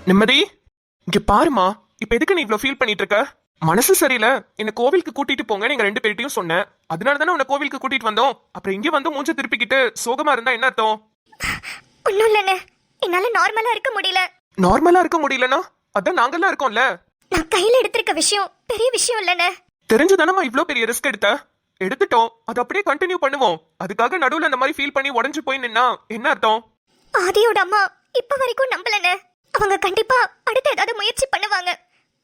நிம்மதி, இங்க பாருமா. இப்ப எதுக்கு நீ இவ்ளோ ஃபீல் பண்ணிட்டு இருக்க? மனசு சரியில்லை, என்ன கோவிலுக்கு கூட்டிட்டு போங்க நீங்க ரெண்டு பேர்ட்டையும் சொன்னேன். அதனால தானே உன்னை கோவிலுக்கு கூட்டிட்டு வந்தோம். அப்புறம் இங்க வந்து மூஞ்ச திருப்பிக்கிட்டு சோகமா இருந்தா என்ன அர்த்தம்? ஒண்ணும் இல்லைண்ணே, என்னால நார்மலா இருக்க முடியல. நார்மலா இருக்க முடியலனா அதான் நாங்கெல்லாம் இருக்கோம்ல. நான் கையில எடுத்திருக்க விஷயம் பெரிய விஷயம் இல்லைண்ணே. தெரிஞ்சுதானமா இவ்ளோ பெரிய ரிஸ்க் எடுத்துட்டோம். அது அப்படியே கண்டினியூ பண்ணுவோம். அதுக்காக நடுவுல அந்த மாதிரி ஃபீல் பண்ணி உடஞ்சு போய் நின்னா என்ன அர்த்தம்? ஆதியோட அம்மா இப்ப வரைக்கும் நம்பலண்ணே. அவங்க கண்டிப்பா அடுத்து ஏதாவது முயற்சி பண்ணுவாங்க.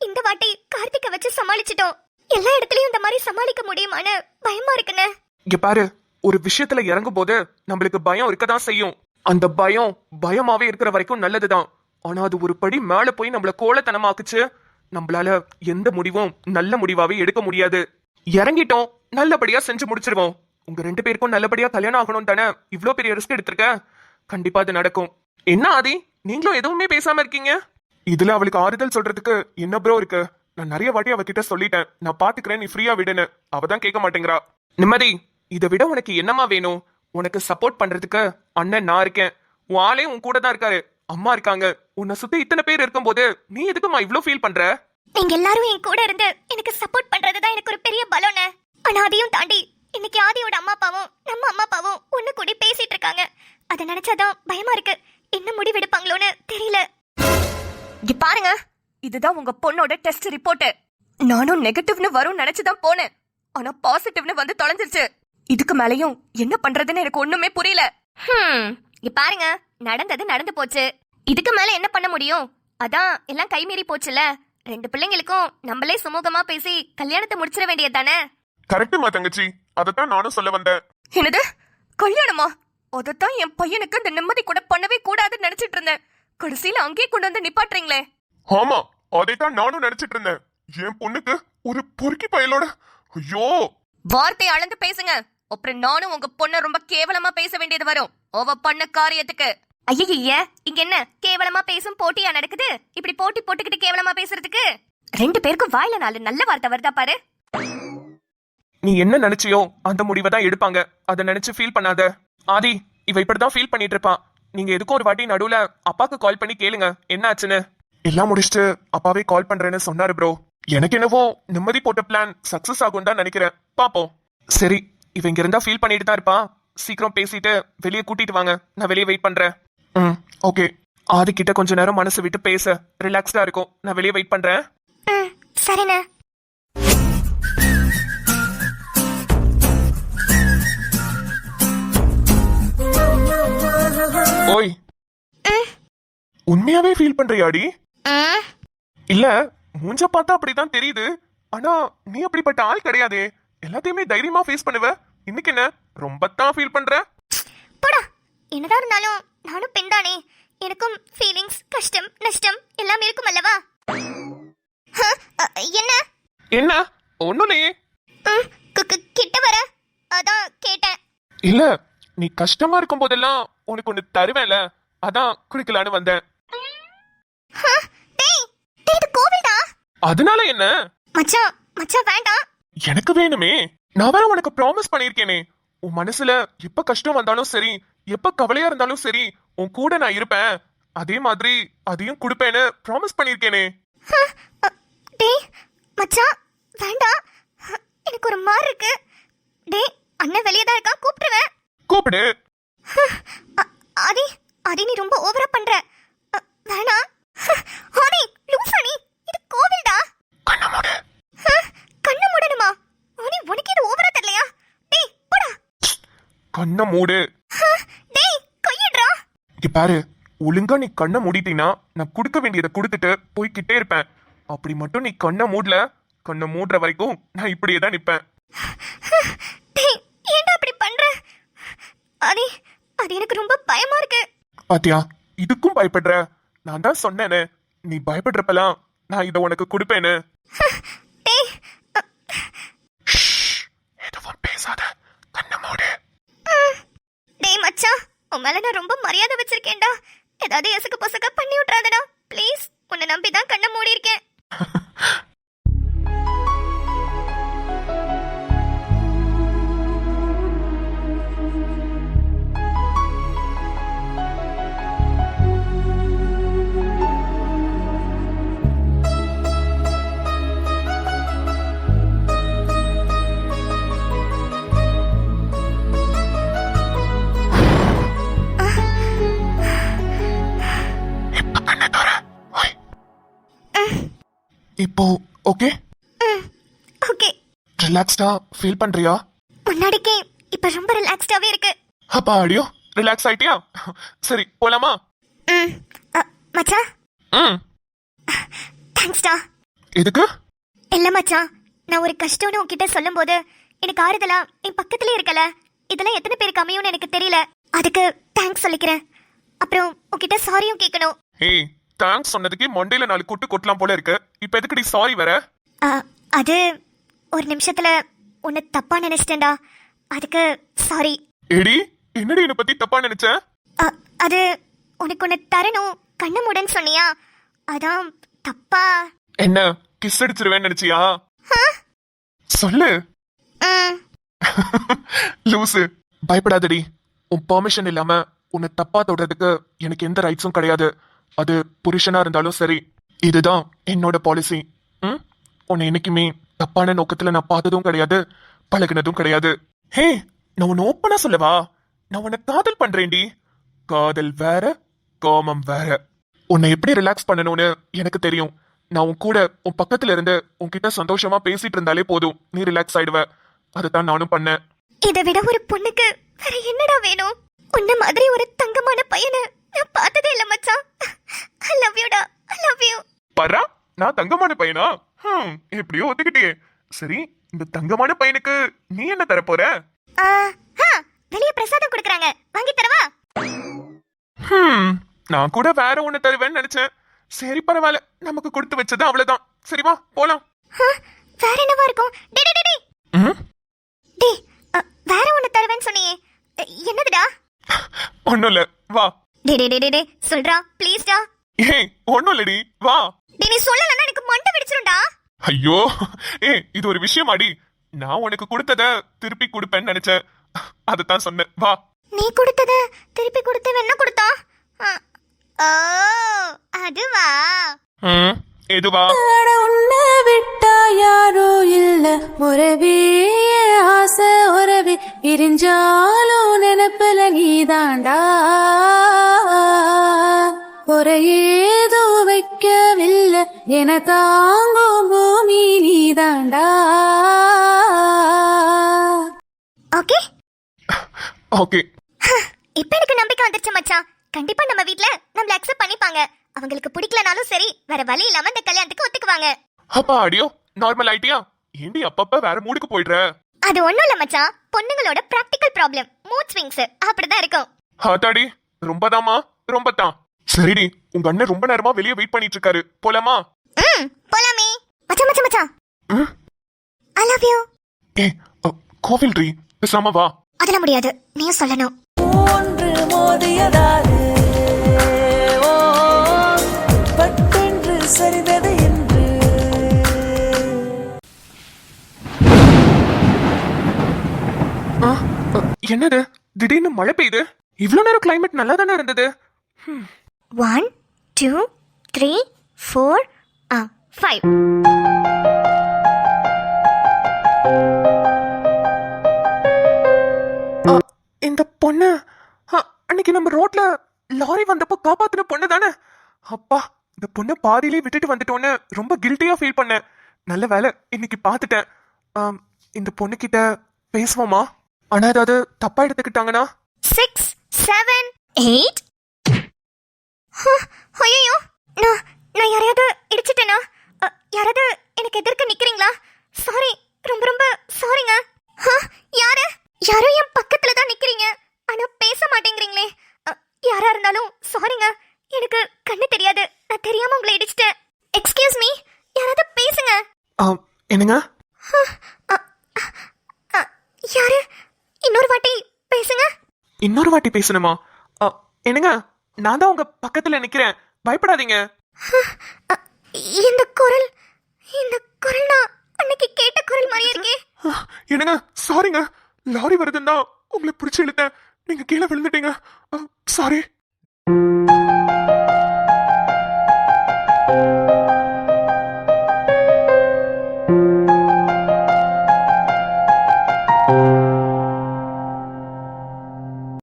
இந்த வாட்டி கார்த்திகை வச்சு சமாளிச்சிட்டோம். எல்லா இடத்துலயும் இந்த மாதிரி சமாளிக்க முடியுமான்னு பயமா இருக்குண்ணே. இங்க பாரு, ஒரு விஷயத்துல இறங்கும் போது நம்மளுக்கு பயம் இருக்கதான் செய்யும். அந்த பயமாவே இருக்கிற வரைக்கும் நல்லதுதான். ஆனா அது ஒரு படி மேல போய் நம்மள கோலத்தனமாக்குச்சு. நம்மளால எந்த முடிவும் நல்ல முடிவாவே எடுக்க முடியாது. இறங்கிட்டோம், நல்லபடியா செஞ்சு முடிச்சிருவோம். உங்க ரெண்டு பேருக்கும் நல்லபடியா கல்யாணம் ஆகணும் தானே இவ்ளோ பெரிய ரிஸ்க் எடுத்திருக்க. கண்டிப்பா அது நடக்கும். என்ன ஆதி, நீங்களும் எதுவுமே பேசாம இருக்கீங்க? இதுல அவளுக்கு ஆறுதல் சொல்றதுக்கு என்ன ப்ரோ இருக்கு? நான் நிறைய வாட்டி அவகிட்ட சொல்லிட்டேன், நான் பாத்துக்கிறேன், நீ ஃப்ரீயா விடுன்னு. அவதான் கேட்க மாட்டேங்கிறா. நிம்மதி, இதை விட உனக்கு என்னமா வேணும்? உனக்கு சப்போர்ட் பண்றதுக்கு அண்ணன் நான் இருக்கேன். உன் ஆளே உன் கூட தான் இருக்காரு, அம்மா இருக்காங்க. உன்னை சுத்தி இத்தனை பேர் இருக்கும் போது நீ எதுக்குமா இவ்ளோ ஃபீல் பண்ற? நீங்க எல்லாரும் என் கூட இருந்து எனக்கு சப்போர்ட் பண்றதுதான் எனக்கு ஒரு பெரிய பலம்னு. ஆனா அதையும் தாண்டி இன்னைக்கு ஆதியோட அம்மா அப்பாவும் நம்ம அம்மா அப்பாவும் ஒண்ணு கூடி பேசிட்டு இருக்காங்க. அதை நினைச்சாதான் பயமா இருக்கு. என்ன முடிவெடுப்பாங்களோன்னு தெரியல. இங்க பாருங்க, இதுதான் உங்க பொண்ணோட டெஸ்ட் ரிப்போர்ட். நானும் நெகட்டிவ்னு வரும் நினைச்சுதான் போனேன். ஆனா பாசிட்டிவ்னு வந்து தொலைஞ்சிருச்சு. இதுக்கு மேலயும் என்ன பண்றதுன்னு எனக்கு ஒண்ணுமே புரியல. இங்க பாருங்க, நடந்தது நடந்து போச்சு. இதுக்கு மேல என்ன பண்ண முடியும்? அதான் எல்லாம் கைமீறி போச்சுல. ரெண்டு பிள்ளைங்களுக்கும் நம்மளே சுமூகமா பேசி கல்யாணத்தை முடிச்சிட வேண்டியது தானே. கரெக்டுமா தங்கச்சி, அதத்தான் நானும் சொல்ல வந்தேன். என்னது கல்யாணமா? அதத்தான் என் பையனுக்கு இந்த நிம்மதி கூட பண்ணவே கூடாதுன்னு நினைச்சிட்டு இருந்தேன். கடைசியில அங்கேயே கொண்டு வந்து நிப்பாட்டுறீங்களே. ஆமா, அதைத்தான் நானும் நினைச்சிட்டு இருந்தேன். என் பொண்ணுக்கு ஒரு பொறுக்கி பயலோட. ஐயோ, வார்த்தை அளந்து பேசுங்க. அப்புறம் நானும் உங்க பொண்ண ரொம்ப கேவலமா பேச வேண்டியது வரும் அவ பண்ண காரியத்துக்கு. ஐய, இங்க என்ன கேவலமா பேசும் போட்டியா நடக்குது? இப்படி போட்டி போட்டுக்கிட்டு கேவலமா பேசுறதுக்கு ரெண்டு பேருக்கும் வாயில நாலு நல்ல வார்த்தை வருதா பாரு. நீ என்ன நினைச்சியோ அந்த முடிவை தான் எடுப்பாங்க. அதை நினைச்சு ஃபீல் பண்ணாத. ஆதி, இவ இப்படிதான் ஃபீல் பண்ணிட்டு இருப்பான். நீங்க எதுக்கும் ஒரு வாட்டி நடுவுல அப்பாக்கு கால் பண்ணி கேளுங்க என்ன ஆச்சுன்னு. எல்லாம் முடிச்சுட்டு அப்பாவே கால் பண்றேன்னு சொன்னாரு ப்ரோ. எனக்கு என்னவோ நிம்மதி போட்ட பிளான் சக்சஸ் ஆகும் தான் நினைக்கிறேன். பாப்போம். சரி, இவ இங்க இருந்தா ஃபீல் பண்ணிட்டு தான் இருப்பான். சீக்கிரம் பேசிட்டு வெளியே கூட்டிட்டு வாங்க, நான் வெளியே வெயிட் பண்றேன். ஓகே. ஆதி கிட்ட கொஞ்ச நேரம் மனசு விட்டு பேச ரிலாக்ஸ்டா இருக்கும். நான் வெளியே வெயிட் பண்றேன். சரிண்ணே. ஓய், உண்மையாவே ஃபீல் பண்றியாடி? இல்ல, மூஞ்ச பார்த்தா அப்படிதான் தெரியுது. ஆனா நீ அப்படிப்பட்ட ஆள் கிடையாதே. எல்லாத்தையுமே தைரியமா ஃபேஸ் பண்ணுவ. இன்னைக்கு என்ன ரொம்ப தான் ஃபீல் பண்ற? போடா. என்னதான் இருந்தாலும் நானும் பெண் தானே. எனக்கும் ஃபீலிங்ஸ், கஷ்டம், நஷ்டம் எல்லாம் இருக்கும் அல்லவா? என்ன என்ன ஒண்ணுலையே. கிட்ட வர அதான் கேட்டேன். இல்ல, நீ கஷ்டமா இருக்கும் போதெல்லாம் உனக்கு ஒண்ணு தருவேன்ல, அதான் குடிக்கலான்னு வந்தேன். அதனால என்ன? மச்சான் மச்சான் வேண்டாம். எனக்கு வேணுமே. நான் வேற உனக்கு ப்ராமிஸ் பண்ணிருக்கேனே, உன் மனசுல எப்ப கஷ்டம் வந்தாலும் சரி, எப்ப கவலையா இருந்தாலும் சரி, உன் கூட நான் இருப்பேன். அதே மாதிரி அதையும் கொடுப்பேன்னு ப்ராமிஸ் பண்ணிருக்கேனே. டேய் மச்சான் வேண்டாம், எனக்கு ஒரு மாதிரி இருக்கு. டேய், அண்ணன் வெளியே தான் இருக்கா, கூப்பிடுவேன். கூப்பிடு. ஆதி, ஆதி நீ ரொம்ப ஓவரா பண்ற. வேணாம். ஆதி லூசா நீ, இது கோவில்டா. கண்ண மூடு. கண்ண மூடணுமா? ஆதி உனக்கு இது ஓவரா தெரியலையா? டேய் போடா. கண்ண மூடு. டேய் கையடா. இங்க பாரு, ஒழுங்கா நீ கண்ணை மூடிட்டீனா நான் கொடுக்க வேண்டியதை கொடுத்துட்டு போய்கிட்டே இருப்பேன். அப்படி மட்டும் நீ கண்ணை மூடல, கண்ணை மூடுற வரைக்கும் நான் இப்படியே தான் நிப்பேன். டேய் ஏன்டா இப்படி பண்ற? ஆதி, அது எனக்கு ரொம்ப பயமா இருக்கு. பாத்தியா, இதுக்கும் பயப்படுற? நான் தான் சொன்னேனே, நீ பயப்படுறப்பெல்லாம் நான் இதை உனக்கு கொடுப்பேன்னு. டேய் எதுவும் பேசாத, கண்ணை மூடு. டேய் மச்சான், உன் மேல நான் ரொம்ப மரியாதை வச்சிருக்கேன்டா. ஏதாவது எசக்கு பொசக்க பண்ணி விட்டுறாதடா ப்ளீஸ். உன்னை நம்பி தான் கண்ணை மூடி இருக்கேன். இப்போ ஓகே? ம் ஓகே. ரிலாக்ஸ்டா ஃபீல் பண்றியா? முன்னாடிக்கே இப்ப ரொம்ப ரிலாக்ஸ்டாவே இருக்கு. அப்பா ஆடியோ ரிலாக்ஸ் ஆயிட்டியா? சரி போலாமா? ம் மச்சான் ம். தேங்க்ஸ்டா. எதுக்கு? இல்ல மச்சான், நான் ஒரு கஷ்டம்னு உன்கிட்ட சொல்லும்போது எனக்கு ஆறுதலா என் பக்கத்துலயே இருக்கல. இதெல்லாம் எத்தனை பேருக்கு அமையும்னு எனக்கு தெரியல. அதுக்கு தேங்க்ஸ் சொல்லிக்கிறேன். அப்புறம் உன்கிட்ட சாரியும் கேட்கணும். ஏய், தேங்க்ஸ் சொன்னதுக்கு மண்டையில 4 குட்டு கொட்டலாம் போல இருக்கு. இப்போ எதுக்குடி சாரி வர? அது ஒரு நிமிஷத்துல உன்னை தப்பா நினைச்சிட்டேன்டா. அதுக்கு சாரி. ஏடி, என்னடி என்ன பத்தி தப்பா நினைச்ச? அது உனக்கு ஒன்று தரணும் கண்ணமுடன் சொன்னியா, அதான் தப்பா. என்ன கிஸ் அடிச்சிருவேன்னு நினைச்சியா? சொல்லு. லூசு, பயப்படாதடி. உன் பெர்மிஷன் இல்லாம உன்னை தப்பா தொடுறதுக்கு எனக்கு எந்த ரைட்ஸும் கிடையாது. அது புருஷனா இருந்தாலும் சரி. இதுதான் என்னோட பாலிசி. உன்னை என்னைக்குமே தப்பான நோக்கத்துல நான் பார்த்ததும் கிடையாது, பழகினதும் கிடையாது. ஹே, நான் உன்னை ஓப்பனா சொல்லவா? நான் உன்னை காதல் பண்றேன்டி. காதல் வேற, காமம் வேற. உன்னை எப்படி ரிலாக்ஸ் பண்ணணும்னு எனக்கு தெரியும். நான் உன் கூட உன் பக்கத்துல இருந்து உன்கிட்ட சந்தோஷமா பேசிட்டு இருந்தாலே போதும், நீ ரிலாக்ஸ் ஆயிடுவ. அதுதான் நானும் பண்ணேன். இதை விட ஒரு பொண்ணுக்கு வேற என்னடா வேணும்? உன்ன மாதிரி ஒரு தங்கமான பையனை நான் பார்த்ததே இல்ல மச்சான். ஐ லவ் யூடா, ஐ லவ் யூ. பரா, நான் தங்கமான பையனா? எப்படியோ ஒத்துக்கிட்டே. சரி, இந்த தங்கமான பையனுக்கு நீ என்ன தர போற? வெளிய பிரசாதம் கொடுக்கறாங்க, வாங்கி தரவா? நான் கூட வேற ஒண்ணு தருவேன்னு நினைச்சேன். சரி பரவாயில்ல, நமக்கு கொடுத்து வச்சது அவ்வளவுதான். சரி வா போலாம். வேற என்னவா இருக்கும்? டேய் டேய் டேய் டேய், வேற ஒண்ணு தருவேன்னு சொன்னியே, என்னதுடா? ஒண்ணும் இல்ல, வா. டேய் டேய் டேய் டேய் சொல்றா ப்ளீஸ்டா. ஏய், ஒண்ணும் இல்லடி, வா. டேய் நீ சொல்லலன்னா எனக்கு மண்டை வெடிச்சிரும்டா. ஐயோ, இது ஒரு விஷயமாடி. நான் உனக்கு கொடுத்தத திருப்பி கொடுப்பேன்னு நினைச்சேன், அதுதான் சொன்னேன். வா. நீ கொடுத்தத திருப்பி கொடுத்தவன் என்ன கொடுத்தா? ஓ அதுவா? எதுவா? உன்னை விட்டா யாரோ இல்ல உறவே, ஆசை உறவே, பிரிஞ்சாலும் நினைப்புல நீதாண்டா. குறையேதோ வைக்கவில்லை என தாங்கும் பூமி நீதாண்டா. Okay okay. இப்ப எனக்கு நம்பிக்கை வந்துருச்சு மச்சான். கண்டிப்பா நம்ம வீட்ல நம்மள அக்செப்ட் பண்ணிப்பாங்க. அவங்களுக்கு பிடிக்கலனாலும் சரி, வேற வழி இல்லாம இந்த கல்யாணத்துக்கு ஒத்துக்குவாங்க. அப்பா ஆடியோ நார்மல் ஆயிட்டியா? ஏண்டி அப்பப்ப வேற மூடுக்கு போயிடுற? அது ஒண்ணும் இல்ல மச்சான், பொண்ணுங்களோட பிராக்டிகல் ப்ராப்ளம், மூட் ஸ்விங்ஸ் அப்படிதான் இருக்கும். ஆத்தாடி, ரொம்பதாமா, ரொம்பதான். சரிடி, உங்க அண்ணன் ரொம்ப நேரமா வெளியே வெயிட் பண்ணிட்டு இருக்காரு, போலாமா? போலாமே. மச்சான் மச்சான் மச்சான், ஐ லவ் யூ. கோவில் ட்ரீ, பேசாம வா. அதெல்லாம் முடியாது, நீயும் சொல்லணும். ஒன்று மோதியதாரு பட்டென்று சரிதது என்று. என்னது திடீர்னு மழை பெய்யுது? இவ்வளவு நேரம் கிளைமேட் நல்லா தானே இருந்தது. 1 2 3 4 5. இந்த பொண்ணு அன்னைக்கு நம்ம ரோட்ல லாரி வந்தப்போ காப்பாத்தின பொண்ணு தானே? அப்பா, இந்த பொண்ணு பாதியிலே விட்டுட்டு வந்துட்டோன்னு ரொம்ப கில்ட்டியா ஃபீல் பண்ணேன். நல்ல வேலை இன்னைக்கு பார்த்துட்டேன். இந்த பொண்ணு கிட்ட பேசுவோமா? ஆனா ஏதாவது தப்பா எடுத்துக்கிட்டாங்கன்னா? 6 7 8. ஐயோ, நான் யாரையாவது இடிச்சிட்டேனா? யாராவது எனக்கு எதிர்க்க நிக்கிறீங்களா? சாரி, ரொம்ப ரொம்ப சாரிங்க. யாரு? யாரோ என் பக்கத்துல தான் நிக்கிறீங்க, ஆனா பேச மாட்டேங்கிறீங்களே. யாரா இருந்தாலும் சாரிங்க, எனக்கு கண்ணு தெரியாது, நான் தெரியாம உங்களை இடிச்சிட்டேன். எக்ஸ்கியூஸ் மீ, யாராவது பேசுங்க. என்னங்க? யாரு? இன்னொரு வாட்டி பேசுங்க. இன்னொரு வாட்டி பேசணுமா? என்னங்க, நான் தான் உங்க பக்கத்துல நிக்கிறேன், பயப்படாதீங்க. இந்த குரல் நான் அன்னைக்கு கேட்ட குரல் மாதிரியே இருக்கே. என்னங்க, சாரிங்க, லாரி வருதுன்னா உங்களை பிடிச்சி இழுத்தேன், நீங்க கீழே விழுந்துட்டீங்க. சாரி.